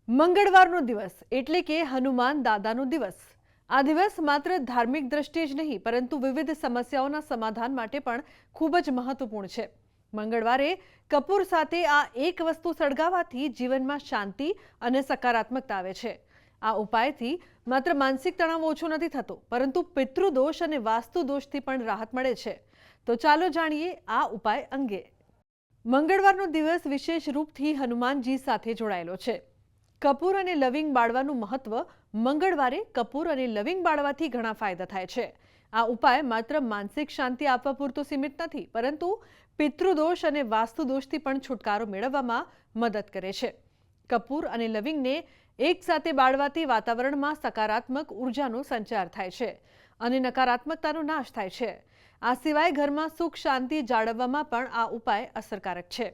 મંગળવારનો દિવસ એટલે કે હનુમાન દાદાનો દિવસ। આ દિવસ માત્ર ધાર્મિક દ્રષ્ટિએ જ નહીં પરંતુ વિવિધ સમસ્યાઓના સમાધાન માટે પણ ખૂબ જ મહત્વપૂર્ણ છે। મંગળવારે કપૂર સાથે આ એક વસ્તુ સળગાવવાથી જીવનમાં શાંતિ અને સકારાત્મકતા આવે છે। આ ઉપાયથી માત્ર માનસિક તણાવ ઓછો નથી થતો પરંતુ પિતૃદોષ અને વાસ્તુ દોષથી પણ રાહત મળે છે। તો ચાલો જાણીએ આ ઉપાય અંગે। મંગળવારનો દિવસ વિશેષ રૂપથી હનુમાનજી સાથે જોડાયેલો છે। કપૂર અને લવિંગ બાળવાનું મહત્વ। મંગળવારે કપૂર અને લવિંગ બાળવાથી ઘણા ફાયદા થાય છે। આ ઉપાય માત્ર માનસિક શાંતિ આપવા પૂરતો સીમિત નથી પરંતુ પિતૃદોષ અને વાસ્તુ દોષથી પણ છુટકારો મેળવવામાં મદદ કરે છે। કપૂર અને લવિંગને એકસાથે બાળવાથી વાતાવરણમાં સકારાત્મક ઉર્જાનો સંચાર થાય છે અને નકારાત્મકતાનો નાશ થાય છે। આ સિવાય ઘરમાં સુખ શાંતિ જાળવવામાં પણ આ ઉપાય અસરકારક છે।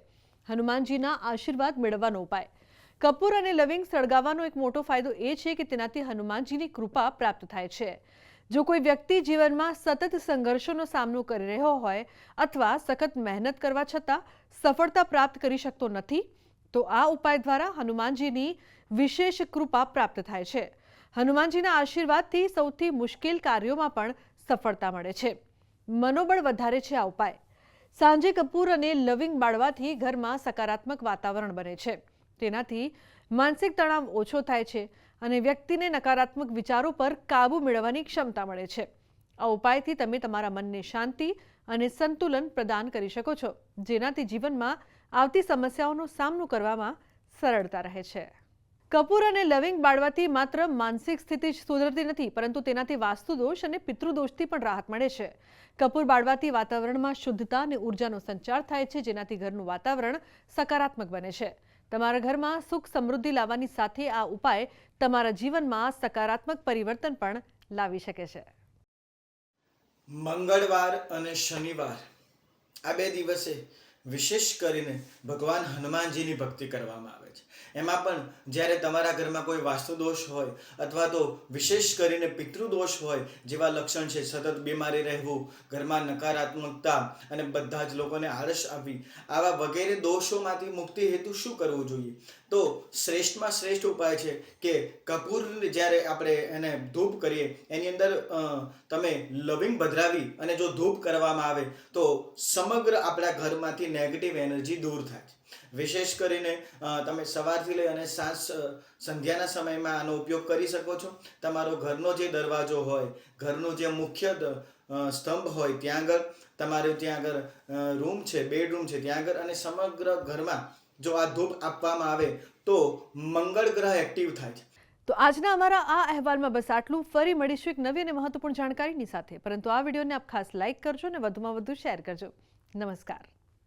હનુમાનજીના આશીર્વાદ મેળવવાનો ઉપાય। કપૂર અને લવિંગ સળગાવવાનો એક મોટો ફાયદો એ છે કે તેનાથી હનુમાનજીની કૃપા પ્રાપ્ત થાય છે। જો કોઈ વ્યક્તિ જીવનમાં સતત સંઘર્ષોનો સામનો કરી રહ્યો હોય અથવા સખત મહેનત કરવા છતાં સફળતા પ્રાપ્ત કરી શકતો નથી તો આ ઉપાય દ્વારા હનુમાનજીની વિશેષ કૃપા પ્રાપ્ત થાય છે। હનુમાનજીના આશીર્વાદથી સૌથી મુશ્કેલ કાર્યોમાં પણ સફળતા મળે છે। મનોબળ વધારે છે આ ઉપાય। સાંજે કપૂર અને લવિંગ બાળવાથી ઘરમાં સકારાત્મક વાતાવરણ બને છે। તેનાથી માનસિક તણાવ ઓછો થાય છે અને વ્યક્તિને નકારાત્મક વિચારો પર કાબૂ મેળવવાની ક્ષમતા મળે છે। આ ઉપાયથી તમે તમારા મનને શાંતિ અને સંતુલન પ્રદાન કરી શકો છો જેનાથી જીવનમાં આવતી સમસ્યાઓનો સામનો કરવામાં સરળતા રહે છે। કપૂર અને લવિંગ બાળવાથી માત્ર માનસિક સ્થિતિ જ સુધરતી નથી પરંતુ તેનાથી વાસ્તુ દોષ અને પિતૃદોષથી પણ રાહત મળે છે। કપૂર બાળવાથી વાતાવરણમાં શુદ્ધતા અને ઉર્જાનો સંચાર થાય છે જેનાથી ઘરનું વાતાવરણ સકારાત્મક બને છે। તમારા ઘરમાં સુખ સમૃદ્ધિ લાવવાની સાથે આ ઉપાય તમારા જીવનમાં સકારાત્મક પરિવર્તન પણ લાવી શકે છે। મંગળવાર અને શનિવાર આ બે દિવસે વિશેષ કરીને ભગવાન હનુમાનજીની ભક્તિ કરવામાં આવે છે। એમાં પણ જ્યારે તમારા ઘરમાં કોઈ વાસ્તુદોષ હોય અથવા તો વિશેષ કરીને પિતૃદોષ હોય જેવા લક્ષણ છે, સતત બીમારી રહેવું, ઘરમાં નકારાત્મકતા અને બધા જ લોકોને આળસ આવી, આવા વગેરે દોષોમાંથી મુક્તિ હેતુ શું કરવું જોઈએ? તો શ્રેષ્ઠમાં શ્રેષ્ઠ ઉપાય છે કે કપૂર જ્યારે આપણે એને ધૂપ કરીએ એની અંદર તમે લવિંગ ભદ્રાવી અને જો ધૂપ કરવામાં આવે તો સમગ્ર આપણા ઘરમાંથી નેગેટિવ એનર્જી દૂર થાય છે। વિશેષ કરીને તમે સવારથી લઈ અને સાંજ સંધ્યાના સમયમાં આનો ઉપયોગ કરી શકો છો। તમારો ઘરનો જે દરવાજો હોય, ઘરનું જે મુખ્ય સ્તંભ હોય ત્યાં આગળ, તમારે ત્યાં આગળ રૂમ છે, બેડરૂમ છે ત્યાં આગળ, અને સમગ્ર ઘરમાં જો આ ધૂપ આપવામાં આવે તો મંગળ ગ્રહ એક્ટિવ થાય છે। તો આજના અમારા આ અહેવાલમાં બસ આટલું। ફરી મળીશું એક નવી અને મહત્વપૂર્ણ જાણકારીની સાથે, પરંતુ આ વિડીયોને આપ ખાસ લાઇક કરજો અને વધુમાં વધુ શેર કરજો। નમસ્કાર।